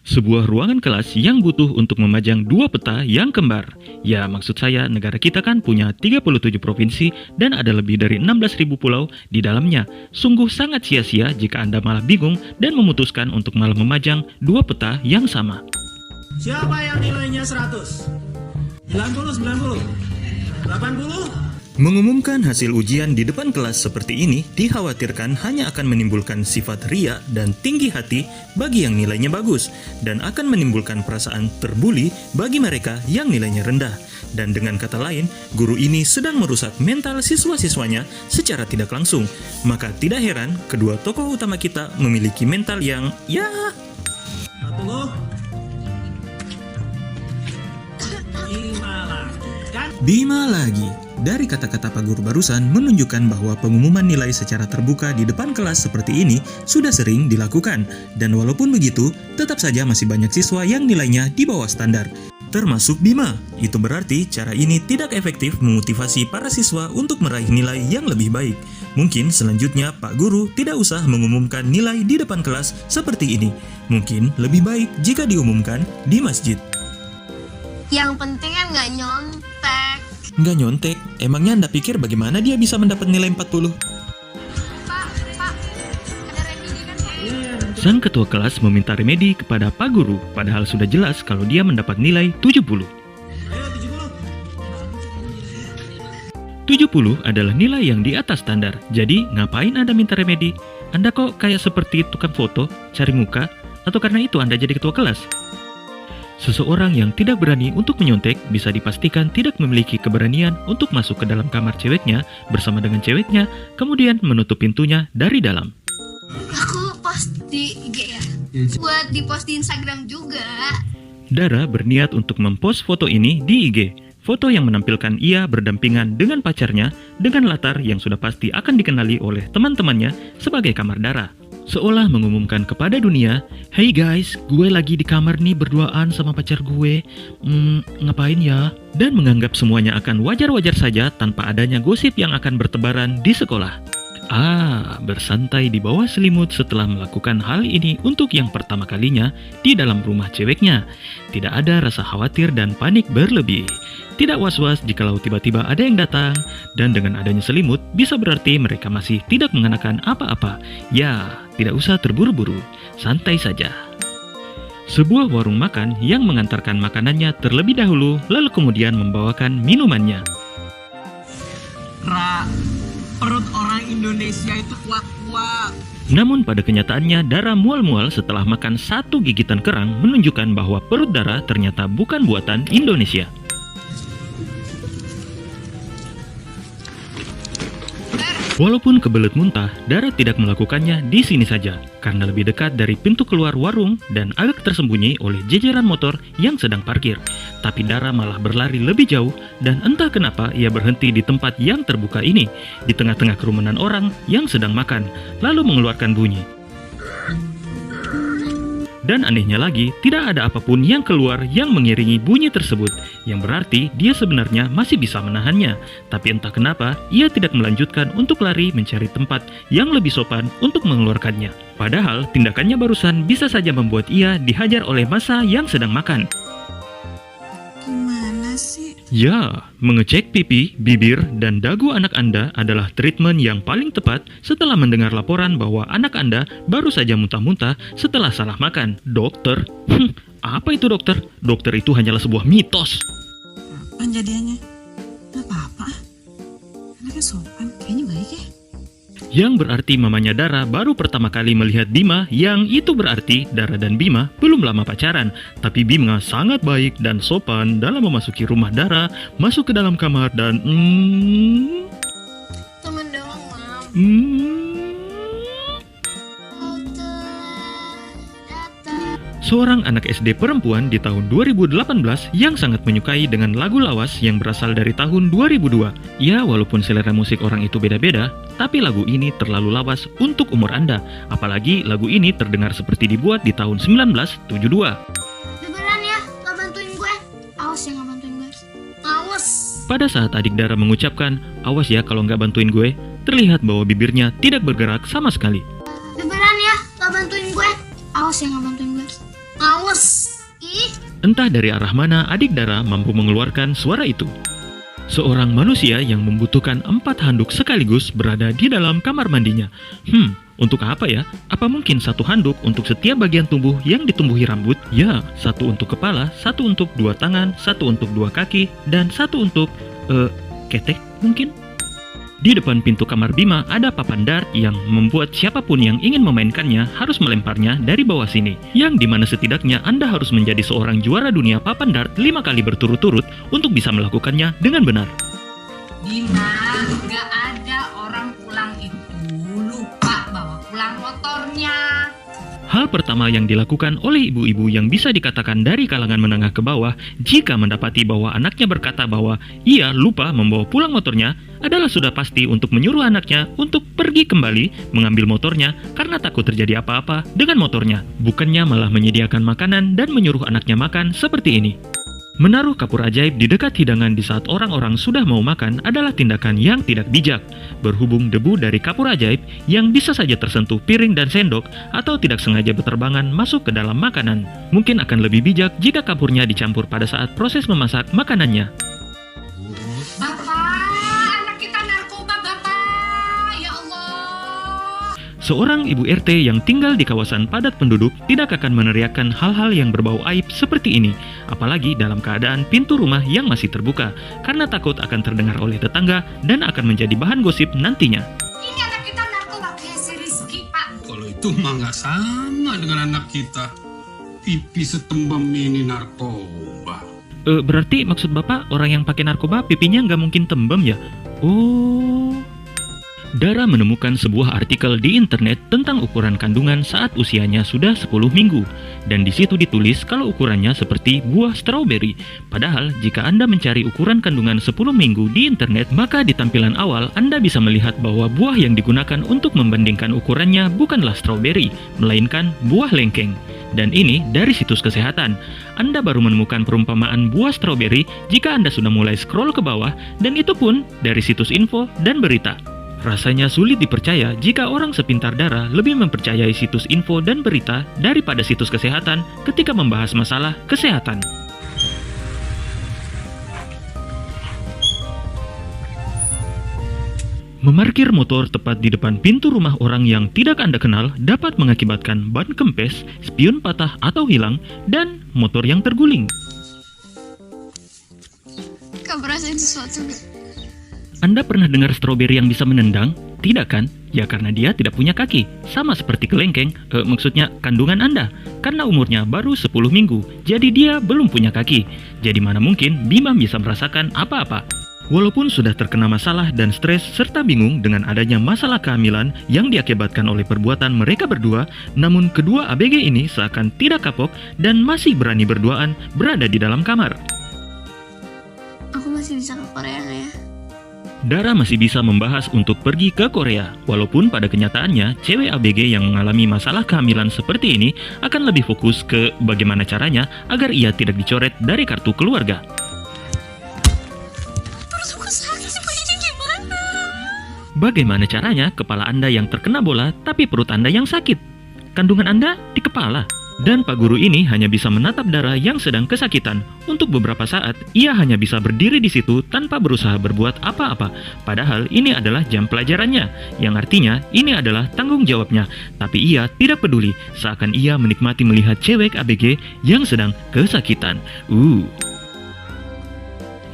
Sebuah ruangan kelas yang butuh untuk memajang dua peta yang kembar. Ya, maksud saya negara kita kan punya 37 provinsi dan ada lebih dari 16.000 pulau di dalamnya. Sungguh sangat sia-sia jika Anda malah bingung dan memutuskan untuk malah memajang dua peta yang sama. Siapa yang nilainya 100? 90, 90, 80? Mengumumkan hasil ujian di depan kelas seperti ini dikhawatirkan hanya akan menimbulkan sifat ria dan tinggi hati bagi yang nilainya bagus dan akan menimbulkan perasaan terbuli bagi mereka yang nilainya rendah. Dan dengan kata lain, guru ini sedang merusak mental siswa-siswanya secara tidak langsung. Maka tidak heran kedua tokoh utama kita memiliki mental yang Bima lagi. Dari kata-kata Pak Guru barusan menunjukkan bahwa pengumuman nilai secara terbuka di depan kelas seperti ini sudah sering dilakukan. Dan walaupun begitu, tetap saja masih banyak siswa yang nilainya di bawah standar. Termasuk Bima. Itu berarti cara ini tidak efektif memotivasi para siswa untuk meraih nilai yang lebih baik. Mungkin selanjutnya Pak Guru tidak usah mengumumkan nilai di depan kelas seperti ini. Mungkin lebih baik jika diumumkan di masjid. Yang penting kan nggak nyontek. Nggak nyontek? Emangnya Anda pikir bagaimana dia bisa mendapat nilai 40? Pak, ada remedi kan? Sang ketua kelas meminta remedi kepada Pak Guru, padahal sudah jelas kalau dia mendapat nilai 70. 70 adalah nilai yang di atas standar, jadi ngapain Anda minta remedi? Anda kok kayak seperti tukang foto, cari muka, atau karena itu Anda jadi ketua kelas? Seseorang yang tidak berani untuk menyontek bisa dipastikan tidak memiliki keberanian untuk masuk ke dalam kamar ceweknya bersama dengan ceweknya, kemudian menutup pintunya dari dalam. Aku post di IG ya, buat di post di Instagram juga. Dara berniat untuk mempost foto ini di IG. Foto yang menampilkan ia berdampingan dengan pacarnya dengan latar yang sudah pasti akan dikenali oleh teman-temannya sebagai kamar Dara. Seolah mengumumkan kepada dunia, "Hey guys, gue lagi di kamar nih berduaan sama pacar gue. Ngapain ya?" Dan menganggap semuanya akan wajar-wajar saja tanpa adanya gosip yang akan bertebaran di sekolah. Bersantai di bawah selimut setelah melakukan hal ini untuk yang pertama kalinya di dalam rumah ceweknya. Tidak ada rasa khawatir dan panik berlebih. Tidak was-was jikalau tiba-tiba ada yang datang. Dan dengan adanya selimut, bisa berarti mereka masih tidak mengenakan apa-apa. Ya, tidak usah terburu-buru. Santai saja. Sebuah warung makan yang mengantarkan makanannya terlebih dahulu, lalu kemudian membawakan minumannya. Perut orang Indonesia itu kuat-kuat. Namun pada kenyataannya Dara mual-mual setelah makan satu gigitan kerang menunjukkan bahwa perut Dara ternyata bukan buatan Indonesia. Walaupun kebelet muntah, Dara tidak melakukannya di sini saja, karena lebih dekat dari pintu keluar warung dan agak tersembunyi oleh jejeran motor yang sedang parkir. Tapi Dara malah berlari lebih jauh, dan entah kenapa ia berhenti di tempat yang terbuka ini, di tengah-tengah kerumunan orang yang sedang makan, lalu mengeluarkan bunyi. Dan anehnya lagi, tidak ada apapun yang keluar yang mengiringi bunyi tersebut, yang berarti dia sebenarnya masih bisa menahannya. Tapi entah kenapa, ia tidak melanjutkan untuk lari mencari tempat yang lebih sopan untuk mengeluarkannya. Padahal, tindakannya barusan bisa saja membuat ia dihajar oleh massa yang sedang makan. Gimana sih? Ya, mengecek pipi, bibir, dan dagu anak Anda adalah treatment yang paling tepat setelah mendengar laporan bahwa anak Anda baru saja muntah-muntah setelah salah makan. Dokter? Apa itu dokter? Dokter itu hanyalah sebuah mitos. Apaan jadiannya? Gak apa-apa. Anaknya sopan, kayaknya baik ya. Yang berarti mamanya Dara baru pertama kali melihat Bima, yang itu berarti Dara dan Bima belum lama pacaran. Tapi Bima sangat baik dan sopan dalam memasuki rumah Dara, masuk ke dalam kamar dan Temen doang, Mam. Seorang anak SD perempuan di tahun 2018 yang sangat menyukai dengan lagu lawas yang berasal dari tahun 2002. Ya, walaupun selera musik orang itu beda-beda, tapi lagu ini terlalu lawas untuk umur Anda. Apalagi lagu ini terdengar seperti dibuat di tahun 1972. Beneran ya, gak bantuin gue. Awas ya gak bantuin gue. Awas. Pada saat adik Dara mengucapkan, "Awas ya kalau nggak bantuin gue," terlihat bahwa bibirnya tidak bergerak sama sekali. Beneran ya, gak bantuin gue. Awas ya gak bantuin gue. Males. Ih, Entah dari arah mana adik Dara mampu mengeluarkan suara itu. Seorang manusia yang membutuhkan 4 handuk sekaligus berada di dalam kamar mandinya. Untuk apa ya? Apa mungkin satu handuk untuk setiap bagian tubuh yang ditumbuhi rambut? Ya, satu untuk kepala, satu untuk 2 tangan, satu untuk 2 kaki, dan satu untuk, ketek mungkin? Di depan pintu kamar Bima ada papan dart yang membuat siapapun yang ingin memainkannya harus melemparnya dari bawah sini. Yang dimana setidaknya Anda harus menjadi seorang juara dunia papan dart 5 kali berturut-turut untuk bisa melakukannya dengan benar. Bima, gak ada orang pulang itu lupa bawa pulang motornya. Hal pertama yang dilakukan oleh ibu-ibu yang bisa dikatakan dari kalangan menengah ke bawah jika mendapati bahwa anaknya berkata bahwa ia lupa membawa pulang motornya adalah sudah pasti untuk menyuruh anaknya untuk pergi kembali mengambil motornya karena takut terjadi apa-apa dengan motornya. Bukannya malah menyediakan makanan dan menyuruh anaknya makan seperti ini. Menaruh kapur ajaib di dekat hidangan di saat orang-orang sudah mau makan adalah tindakan yang tidak bijak. Berhubung debu dari kapur ajaib yang bisa saja tersentuh piring dan sendok atau tidak sengaja berterbangan masuk ke dalam makanan. Mungkin akan lebih bijak jika kapurnya dicampur pada saat proses memasak makanannya. Bapak, anak kita narkoba, Bapak. Ya Allah. Seorang ibu RT yang tinggal di kawasan padat penduduk tidak akan meneriakkan hal-hal yang berbau aib seperti ini, apalagi dalam keadaan pintu rumah yang masih terbuka, karena takut akan terdengar oleh tetangga dan akan menjadi bahan gosip nantinya. Ini anak kita narkoba kayak si Rizky, Pak. Kalau itu mah nggak sama dengan anak kita. Pipi setembam ini narkoba. Berarti maksud Bapak orang yang pakai narkoba pipinya nggak mungkin tembem ya? Oh... Dara menemukan sebuah artikel di internet tentang ukuran kandungan saat usianya sudah 10 minggu. Dan di situ ditulis kalau ukurannya seperti buah stroberi. Padahal jika Anda mencari ukuran kandungan 10 minggu di internet, maka di tampilan awal Anda bisa melihat bahwa buah yang digunakan untuk membandingkan ukurannya bukanlah stroberi, melainkan buah lengkeng. Dan ini dari situs kesehatan. Anda baru menemukan perumpamaan buah stroberi jika Anda sudah mulai scroll ke bawah, dan itu pun dari situs info dan berita. Rasanya sulit dipercaya jika orang sepintar Dara lebih mempercayai situs info dan berita daripada situs kesehatan ketika membahas masalah kesehatan. Memarkir motor tepat di depan pintu rumah orang yang tidak Anda kenal dapat mengakibatkan ban kempes, spion patah atau hilang, dan motor yang terguling. kamu rasain sesuatu gak? Anda pernah dengar stroberi yang bisa menendang? Tidak kan? Ya karena dia tidak punya kaki. Sama seperti kelengkeng, maksudnya kandungan Anda. Karena umurnya baru 10 minggu, jadi dia belum punya kaki. Jadi mana mungkin Bima bisa merasakan apa-apa. Walaupun sudah terkena masalah dan stres serta bingung dengan adanya masalah kehamilan yang diakibatkan oleh perbuatan mereka berdua, namun kedua ABG ini seakan tidak kapok dan masih berani berduaan berada di dalam kamar. Aku masih bisa ke Korea gak ya? Dara masih bisa membahas untuk pergi ke Korea, walaupun pada kenyataannya cewek ABG yang mengalami masalah kehamilan seperti ini akan lebih fokus ke bagaimana caranya agar ia tidak dicoret dari kartu keluarga. Terus aku sakit ini gimana? Bagaimana caranya kepala Anda yang terkena bola tapi perut Anda yang sakit? Kandungan Anda di kepala. Dan Pak Guru ini hanya bisa menatap Dara yang sedang kesakitan. Untuk beberapa saat, ia hanya bisa berdiri di situ tanpa berusaha berbuat apa-apa. Padahal ini adalah jam pelajarannya, yang artinya ini adalah tanggung jawabnya. Tapi ia tidak peduli, seakan ia menikmati melihat cewek ABG yang sedang kesakitan.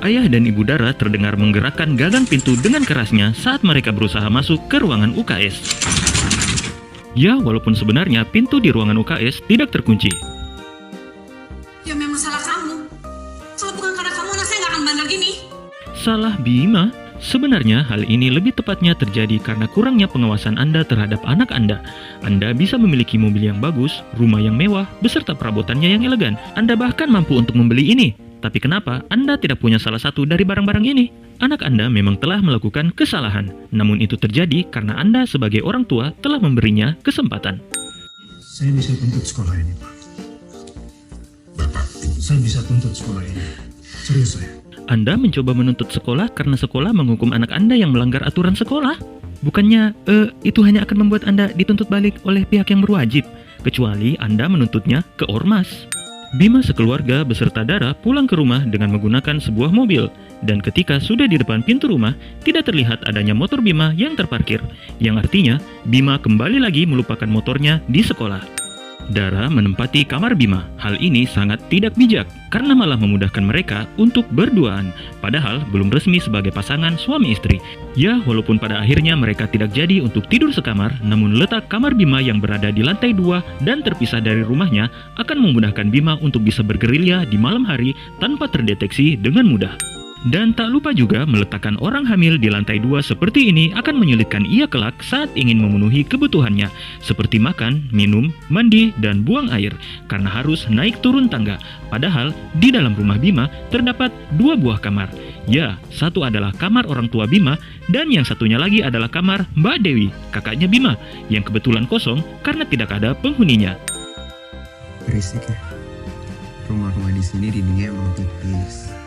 Ayah dan ibu Dara terdengar menggerakkan gagang pintu dengan kerasnya saat mereka berusaha masuk ke ruangan UKS. Ya, walaupun sebenarnya pintu di ruangan UKS tidak terkunci. Ya memang salah kamu. Kalau bukan karena kamu, anak saya nggak akan bandel gini. Salah Bima? Sebenarnya hal ini lebih tepatnya terjadi karena kurangnya pengawasan Anda terhadap anak Anda. Anda bisa memiliki mobil yang bagus, rumah yang mewah, beserta perabotannya yang elegan. Anda bahkan mampu untuk membeli ini. Tapi kenapa Anda tidak punya salah satu dari barang-barang ini? Anak Anda memang telah melakukan kesalahan, namun itu terjadi karena Anda sebagai orang tua telah memberinya kesempatan. Saya bisa tuntut sekolah ini, Pak. Bapak, saya bisa tuntut sekolah ini. Serius saya. Anda mencoba menuntut sekolah karena sekolah menghukum anak Anda yang melanggar aturan sekolah? Bukannya, itu hanya akan membuat Anda dituntut balik oleh pihak yang berwajib. kecuali Anda menuntutnya ke ormas. Bima sekeluarga beserta Dara pulang ke rumah dengan menggunakan sebuah mobil. Dan ketika sudah di depan pintu rumah, tidak terlihat adanya motor Bima yang terparkir. Yang artinya, Bima kembali lagi melupakan motornya di sekolah. Dara menempati kamar Bima. Hal ini sangat tidak bijak, karena malah memudahkan mereka untuk berduaan. Padahal belum resmi sebagai pasangan suami istri. Ya, walaupun pada akhirnya mereka tidak jadi untuk tidur sekamar, namun letak kamar Bima yang berada di lantai 2 dan terpisah dari rumahnya akan memudahkan Bima untuk bisa bergerilya di malam hari tanpa terdeteksi dengan mudah. Dan tak lupa juga meletakkan orang hamil di lantai 2 seperti ini akan menyulitkan ia kelak saat ingin memenuhi kebutuhannya, seperti makan, minum, mandi, dan buang air, karena harus naik turun tangga. Padahal di dalam rumah Bima terdapat 2 buah kamar. Ya, satu adalah kamar orang tua Bima, dan yang satunya lagi adalah kamar Mbak Dewi, kakaknya Bima, yang kebetulan kosong karena tidak ada penghuninya. Berisik ya. Rumah-rumah di sini dindingnya emang tipis.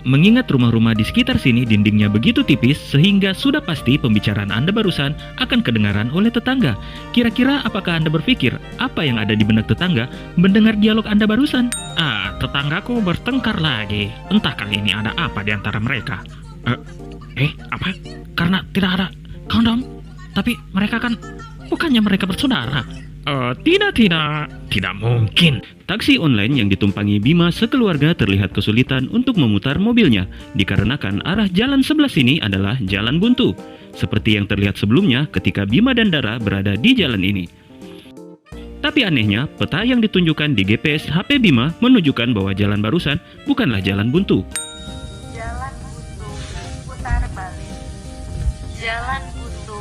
Mengingat rumah-rumah di sekitar sini dindingnya begitu tipis sehingga sudah pasti pembicaraan Anda barusan akan kedengaran oleh tetangga. Kira-kira apakah Anda berpikir apa yang ada di benak tetangga mendengar dialog Anda barusan? Tetanggaku bertengkar lagi. Entah kali ini ada apa di antara mereka. Apa? Karena tidak ada kondom. Tapi mereka kan bukannya mereka bersaudara. Tidak mungkin. Taksi online yang ditumpangi Bima sekeluarga terlihat kesulitan untuk memutar mobilnya, dikarenakan arah jalan sebelah sini adalah jalan buntu. Seperti yang terlihat sebelumnya ketika Bima dan Dara berada di jalan ini. Tapi anehnya, peta yang ditunjukkan di GPS HP Bima menunjukkan bahwa jalan barusan bukanlah jalan buntu. Jalan buntu, putar balik. Jalan buntu,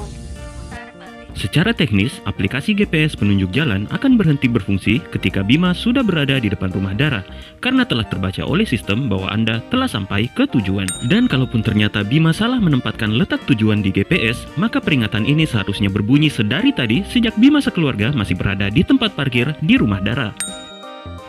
putar balik. Secara teknis, aplikasi GPS penunjuk jalan akan berhenti berfungsi ketika Bima sudah berada di depan rumah Dara, karena telah terbaca oleh sistem bahwa Anda telah sampai ke tujuan. Dan kalaupun ternyata Bima salah menempatkan letak tujuan di GPS, maka peringatan ini seharusnya berbunyi sedari tadi sejak Bima sekeluarga masih berada di tempat parkir di rumah Dara.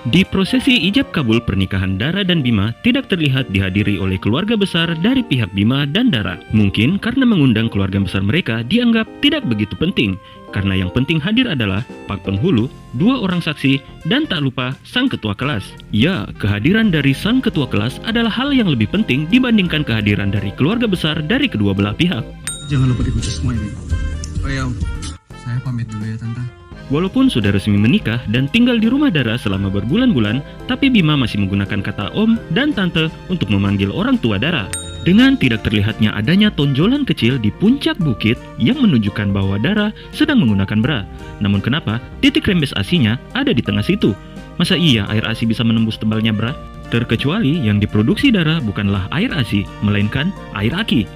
Di prosesi ijab kabul pernikahan Dara dan Bima tidak terlihat dihadiri oleh keluarga besar dari pihak Bima dan Dara. Mungkin karena mengundang keluarga besar mereka dianggap tidak begitu penting, karena yang penting hadir adalah Pak Penghulu, 2 orang saksi, dan tak lupa sang ketua kelas. Ya, kehadiran dari sang ketua kelas adalah hal yang lebih penting dibandingkan kehadiran dari keluarga besar dari kedua belah pihak. Jangan lupa dikunci semua ini. Oh ya, saya pamit dulu ya Tante. Walaupun sudah resmi menikah dan tinggal di rumah Dara selama berbulan-bulan, tapi Bima masih menggunakan kata om dan tante untuk memanggil orang tua Dara. Dengan tidak terlihatnya adanya tonjolan kecil di puncak bukit yang menunjukkan bahwa Dara sedang menggunakan bra. Namun kenapa titik rembes asinya ada di tengah situ? Masa iya air asi bisa menembus tebalnya bra? Terkecuali yang diproduksi Dara bukanlah air asi, melainkan air aki.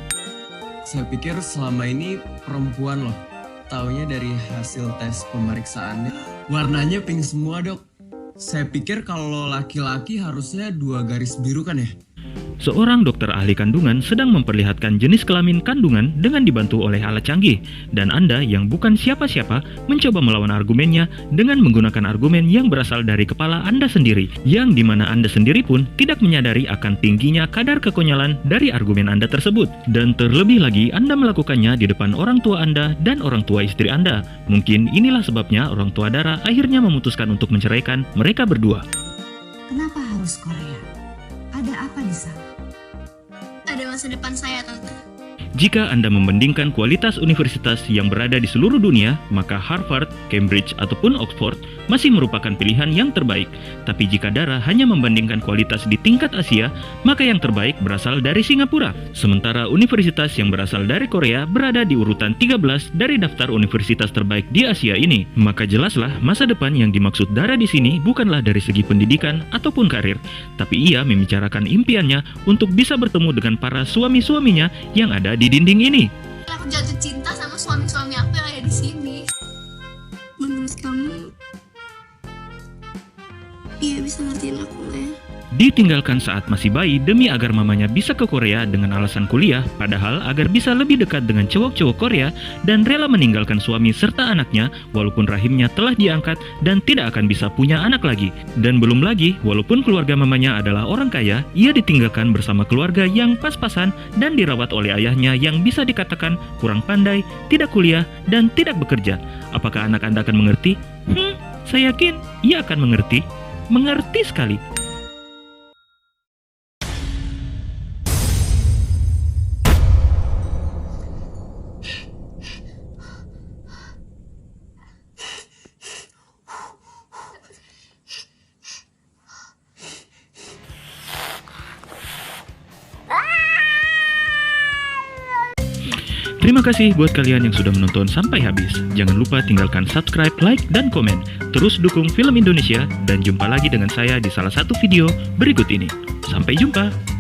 Saya pikir selama ini perempuan loh. Taunya dari hasil tes pemeriksaannya warnanya pink semua dok. Saya pikir kalau laki-laki harusnya 2 garis biru kan ya? Seorang dokter ahli kandungan sedang memperlihatkan jenis kelamin kandungan dengan dibantu oleh alat canggih. Dan Anda yang bukan siapa-siapa mencoba melawan argumennya dengan menggunakan argumen yang berasal dari kepala Anda sendiri, yang dimana Anda sendiri pun tidak menyadari akan tingginya kadar kekonyolan dari argumen Anda tersebut. Dan terlebih lagi Anda melakukannya di depan orang tua Anda dan orang tua istri Anda. Mungkin inilah sebabnya orang tua Dara akhirnya memutuskan untuk menceraikan mereka berdua. Kenapa harus Korea? Ada apa di sana? Ada masa depan saya, Tante. Jika Anda membandingkan kualitas universitas yang berada di seluruh dunia, maka Harvard, Cambridge, ataupun Oxford masih merupakan pilihan yang terbaik. Tapi jika Dara hanya membandingkan kualitas di tingkat Asia, maka yang terbaik berasal dari Singapura. Sementara universitas yang berasal dari Korea berada di urutan 13 dari daftar universitas terbaik di Asia ini. Maka jelaslah masa depan yang dimaksud Dara di sini bukanlah dari segi pendidikan ataupun karir, tapi ia membicarakan impiannya untuk bisa bertemu dengan para suami-suaminya yang ada di dinding ini. Aku jatuh cinta sama suami-suami aku yang ada di sini. Menurut kamu, dia bisa ngertiin aku nggak ya? Ditinggalkan saat masih bayi demi agar mamanya bisa ke Korea dengan alasan kuliah, padahal agar bisa lebih dekat dengan cowok-cowok Korea, dan rela meninggalkan suami serta anaknya walaupun rahimnya telah diangkat dan tidak akan bisa punya anak lagi. Dan belum lagi, walaupun keluarga mamanya adalah orang kaya, ia ditinggalkan bersama keluarga yang pas-pasan dan dirawat oleh ayahnya yang bisa dikatakan kurang pandai, tidak kuliah, dan tidak bekerja. Apakah anak Anda akan mengerti? Saya yakin ia akan mengerti. Mengerti sekali. Terima kasih buat kalian yang sudah menonton sampai habis. Jangan lupa tinggalkan subscribe, like, dan komen. Terus dukung film Indonesia, dan jumpa lagi dengan saya di salah satu video berikut ini. Sampai jumpa!